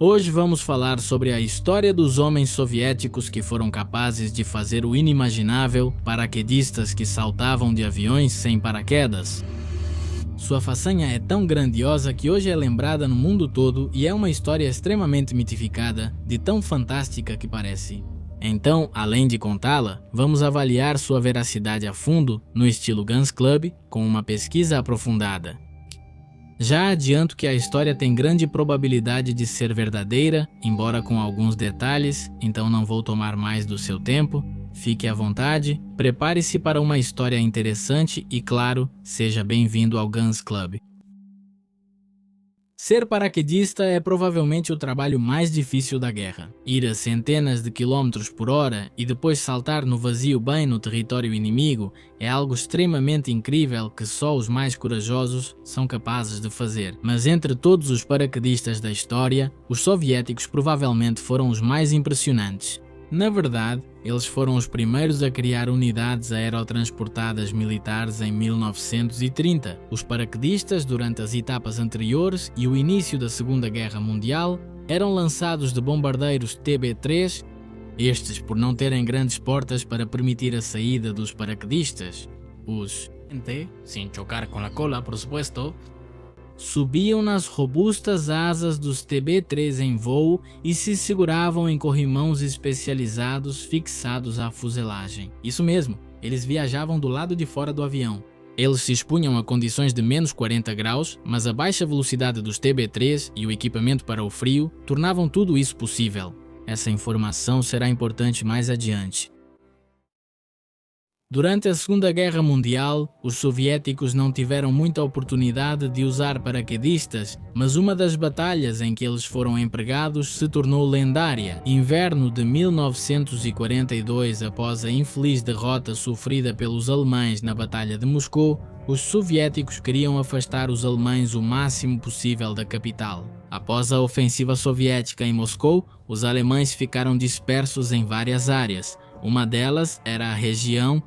Hoje vamos falar sobre a história dos homens soviéticos que foram capazes de fazer o inimaginável, paraquedistas que saltavam de aviões sem paraquedas. Sua façanha é tão grandiosa que hoje é lembrada no mundo todo e é uma história extremamente mitificada, de tão fantástica que parece. Então, além de contá-la, vamos avaliar sua veracidade a fundo no estilo Guns Club, com uma pesquisa aprofundada. Já adianto que a história tem grande probabilidade de ser verdadeira, embora com alguns detalhes, então não vou tomar mais do seu tempo. Fique à vontade, prepare-se para uma história interessante e, claro, seja bem-vindo ao Guns Club. Ser paraquedista é provavelmente o trabalho mais difícil da guerra. Ir a centenas de quilômetros por hora e depois saltar no vazio bem no território inimigo é algo extremamente incrível que só os mais corajosos são capazes de fazer. Mas entre todos os paraquedistas da história, os soviéticos provavelmente foram os mais impressionantes. Na verdade, eles foram os primeiros a criar unidades aerotransportadas militares em 1930. Os paraquedistas, durante as etapas anteriores e o início da Segunda Guerra Mundial, eram lançados de bombardeiros TB-3, estes por não terem grandes portas para permitir a saída dos paraquedistas. Os sem chocar com a cola, por supuesto, subiam nas robustas asas dos TB-3 em voo e se seguravam em corrimãos especializados fixados à fuselagem. Isso mesmo, eles viajavam do lado de fora do avião. Eles se expunham a condições de menos 40 graus, mas a baixa velocidade dos TB-3 e o equipamento para o frio tornavam tudo isso possível. Essa informação será importante mais adiante. Durante a Segunda Guerra Mundial, os soviéticos não tiveram muita oportunidade de usar paraquedistas, mas uma das batalhas em que eles foram empregados se tornou lendária. Inverno de 1942, após a infeliz derrota sofrida pelos alemães na Batalha de Moscou, os soviéticos queriam afastar os alemães o máximo possível da capital. Após a ofensiva soviética em Moscou, os alemães ficaram dispersos em várias áreas. Uma delas era a região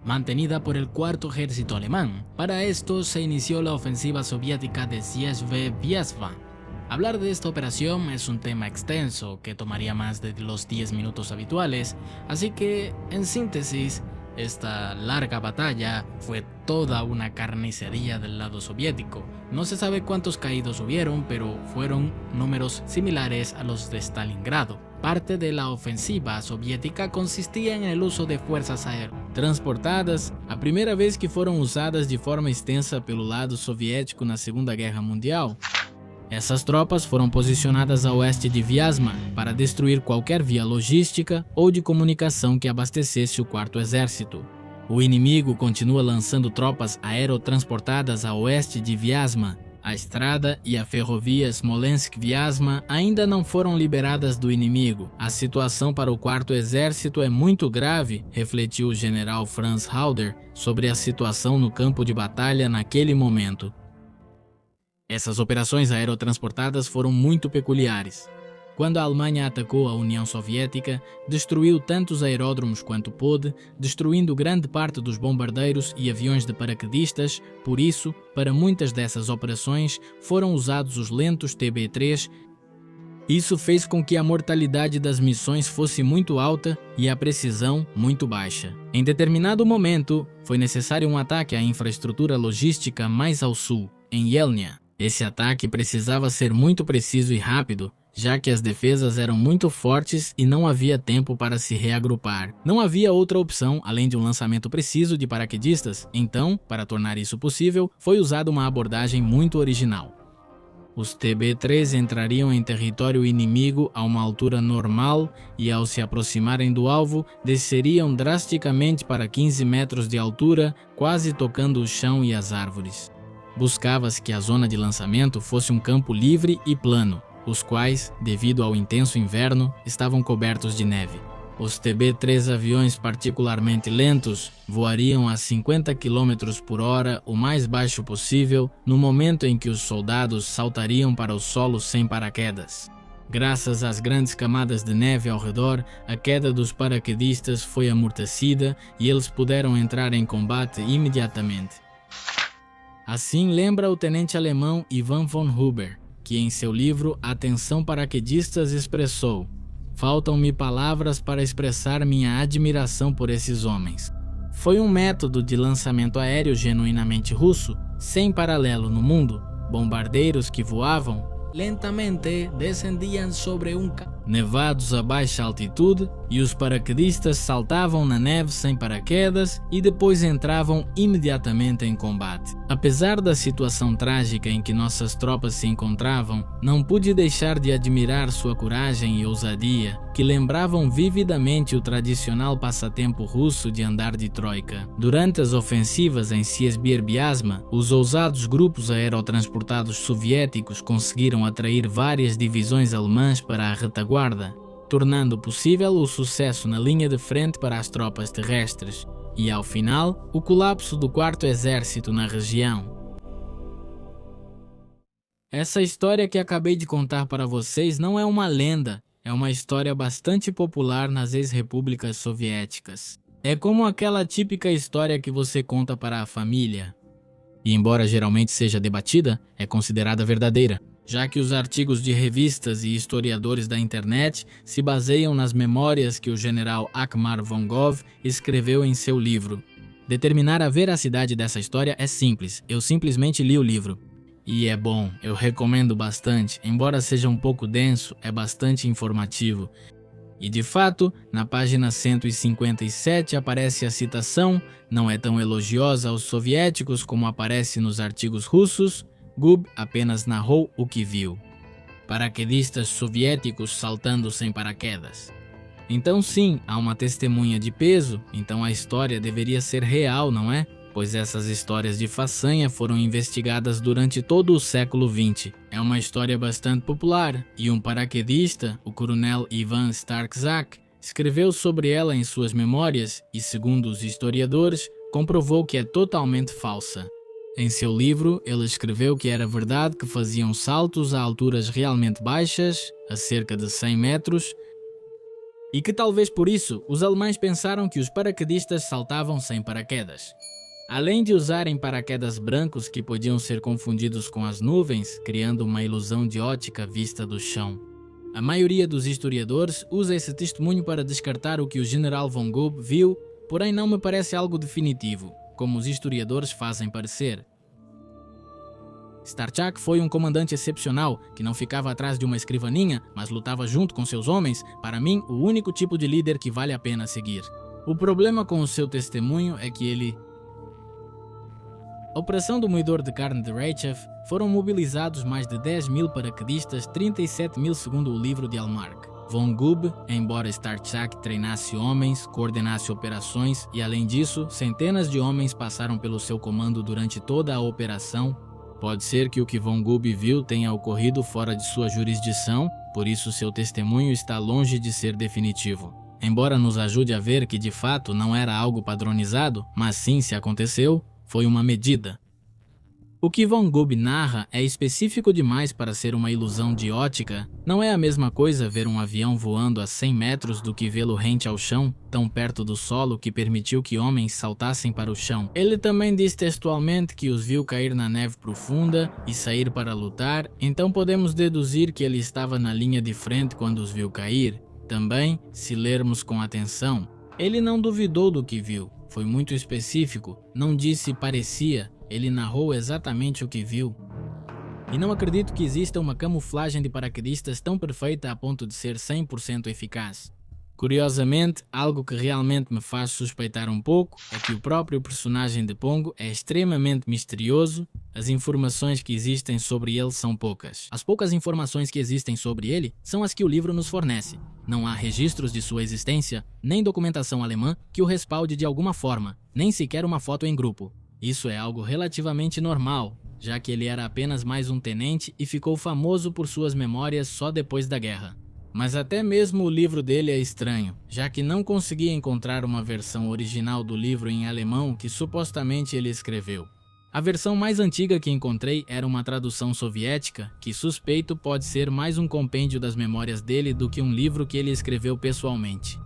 mantenida por el Cuarto Ejército Alemán. Para esto se inició la ofensiva soviética de Siezheve-Vyazma. Hablar de esta operación es un tema extenso que tomaría más de los 10 minutos habituales, así que, en síntesis, esta larga batalla fue toda una carnicería del lado soviético. No se sabe cuántos caídos hubieron, pero fueron números similares a los de Stalingrado. Parte de la ofensiva soviética consistía en el uso de fuerzas aerotransportadas, a primeira vez que foram usadas de forma extensa pelo lado soviético na Segunda Guerra Mundial. Essas tropas foram posicionadas a oeste de Vyazma para destruir qualquer via logística ou de comunicação que abastecesse o Quarto Exército. O inimigo continua lançando tropas aerotransportadas a oeste de Vyazma. A estrada e a ferrovia Smolensk-Vyazma ainda não foram liberadas do inimigo. A situação para o Quarto Exército é muito grave, refletiu o general Franz Halder sobre a situação no campo de batalha naquele momento. Essas operações aerotransportadas foram muito peculiares. Quando a Alemanha atacou a União Soviética, destruiu tantos aeródromos quanto pôde, destruindo grande parte dos bombardeiros e aviões de paraquedistas. Por isso, para muitas dessas operações, foram usados os lentos TB-3. Isso fez com que a mortalidade das missões fosse muito alta e a precisão muito baixa. Em determinado momento, foi necessário um ataque à infraestrutura logística mais ao sul, em Yelnya. Esse ataque precisava ser muito preciso e rápido, já que as defesas eram muito fortes e não havia tempo para se reagrupar. Não havia outra opção além de um lançamento preciso de paraquedistas, então, para tornar isso possível, foi usada uma abordagem muito original. Os TB-3 entrariam em território inimigo a uma altura normal e, ao se aproximarem do alvo, desceriam drasticamente para 15 metros de altura, quase tocando o chão e as árvores. Buscava-se que a zona de lançamento fosse um campo livre e plano, os quais, devido ao intenso inverno, estavam cobertos de neve. Os TB-3 aviões particularmente lentos voariam a 50 km por hora o mais baixo possível no momento em que os soldados saltariam para o solo sem paraquedas. Graças às grandes camadas de neve ao redor, a queda dos paraquedistas foi amortecida e eles puderam entrar em combate imediatamente. Assim lembra o tenente alemão Ivan von Huber, que em seu livro Atenção Paraquedistas expressou: "Faltam-me palavras para expressar minha admiração por esses homens." Foi um método de lançamento aéreo genuinamente russo, sem paralelo no mundo. Bombardeiros que voavam lentamente descendiam sobre nevados a baixa altitude, e os paraquedistas saltavam na neve sem paraquedas e depois entravam imediatamente em combate. Apesar da situação trágica em que nossas tropas se encontravam, não pude deixar de admirar sua coragem e ousadia, que lembravam vividamente o tradicional passatempo russo de andar de troika. Durante as ofensivas em Siesbierbiasma, os ousados grupos aerotransportados soviéticos conseguiram atrair várias divisões alemãs para a retaguarda, tornando possível o sucesso na linha de frente para as tropas terrestres e, ao final, o colapso do Quarto Exército na região. Essa história que acabei de contar para vocês não é uma lenda, é uma história bastante popular nas ex-repúblicas soviéticas. É como aquela típica história que você conta para a família. E embora geralmente seja debatida, é considerada verdadeira, já que os artigos de revistas e historiadores da internet se baseiam nas memórias que o general Akhmar Vongov escreveu em seu livro. Determinar a veracidade dessa história é simples, eu simplesmente li o livro. E é bom, eu recomendo bastante, embora seja um pouco denso, é bastante informativo. E de fato, na página 157 aparece a citação, não é tão elogiosa aos soviéticos como aparece nos artigos russos. Gub apenas narrou o que viu. Paraquedistas soviéticos saltando sem paraquedas. Então sim, há uma testemunha de peso, então a história deveria ser real, não é? Pois essas histórias de façanha foram investigadas durante todo o século XX. É uma história bastante popular, e um paraquedista, o coronel Ivan Starczak, escreveu sobre ela em suas memórias e, segundo os historiadores, comprovou que é totalmente falsa. Em seu livro, ele escreveu que era verdade que faziam saltos a alturas realmente baixas, a cerca de 100 metros, e que talvez por isso os alemães pensaram que os paraquedistas saltavam sem paraquedas. Além de usarem paraquedas brancos que podiam ser confundidos com as nuvens, criando uma ilusão de ótica vista do chão. A maioria dos historiadores usa esse testemunho para descartar o que o general von Gub viu, porém não me parece algo definitivo, como os historiadores fazem parecer. Starczak foi um comandante excepcional, que não ficava atrás de uma escrivaninha, mas lutava junto com seus homens, para mim, o único tipo de líder que vale a pena seguir. O problema com o seu testemunho é que ele... A Operação do Moedor de Carne de Reichev foram mobilizados mais de 10 mil paraquedistas, 37 mil segundo o livro de Almark. Von Gub, embora Starczak treinasse homens, coordenasse operações e, além disso, centenas de homens passaram pelo seu comando durante toda a operação. Pode ser que o que Von Gub viu tenha ocorrido fora de sua jurisdição, por isso seu testemunho está longe de ser definitivo. Embora nos ajude a ver que de fato não era algo padronizado, mas sim, se aconteceu, foi uma medida. O que Von Gub narra é específico demais para ser uma ilusão de ótica. Não é a mesma coisa ver um avião voando a 100 metros do que vê-lo rente ao chão, tão perto do solo que permitiu que homens saltassem para o chão. Ele também diz textualmente que os viu cair na neve profunda e sair para lutar, então podemos deduzir que ele estava na linha de frente quando os viu cair. Também, se lermos com atenção, ele não duvidou do que viu. Foi muito específico, não disse parecia, ele narrou exatamente o que viu. E não acredito que exista uma camuflagem de paraquedistas tão perfeita a ponto de ser 100% eficaz. Curiosamente, algo que realmente me faz suspeitar um pouco é que o próprio personagem de Pongo é extremamente misterioso, as informações que existem sobre ele são poucas. As poucas informações que existem sobre ele são as que o livro nos fornece. Não há registros de sua existência, nem documentação alemã que o respalde de alguma forma, nem sequer uma foto em grupo. Isso é algo relativamente normal, já que ele era apenas mais um tenente e ficou famoso por suas memórias só depois da guerra. Mas até mesmo o livro dele é estranho, já que não consegui encontrar uma versão original do livro em alemão que supostamente ele escreveu. A versão mais antiga que encontrei era uma tradução soviética, que suspeito pode ser mais um compêndio das memórias dele do que um livro que ele escreveu pessoalmente.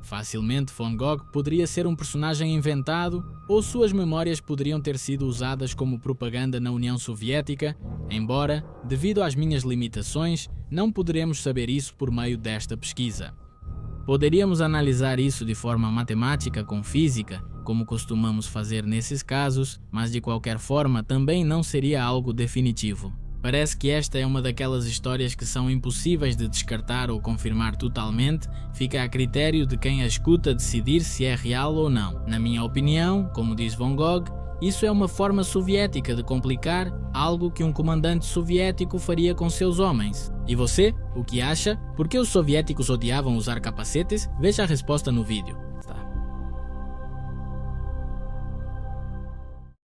Facilmente Von Gogh poderia ser um personagem inventado ou suas memórias poderiam ter sido usadas como propaganda na União Soviética, embora, devido às minhas limitações, não poderemos saber isso por meio desta pesquisa. Poderíamos analisar isso de forma matemática com física, como costumamos fazer nesses casos, mas de qualquer forma também não seria algo definitivo. Parece que esta é uma daquelas histórias que são impossíveis de descartar ou confirmar totalmente, fica a critério de quem a escuta decidir se é real ou não. Na minha opinião, como diz Von Gogh, isso é uma forma soviética de complicar algo que um comandante soviético faria com seus homens. E você, o que acha? Por que os soviéticos odiavam usar capacetes? Veja a resposta no vídeo.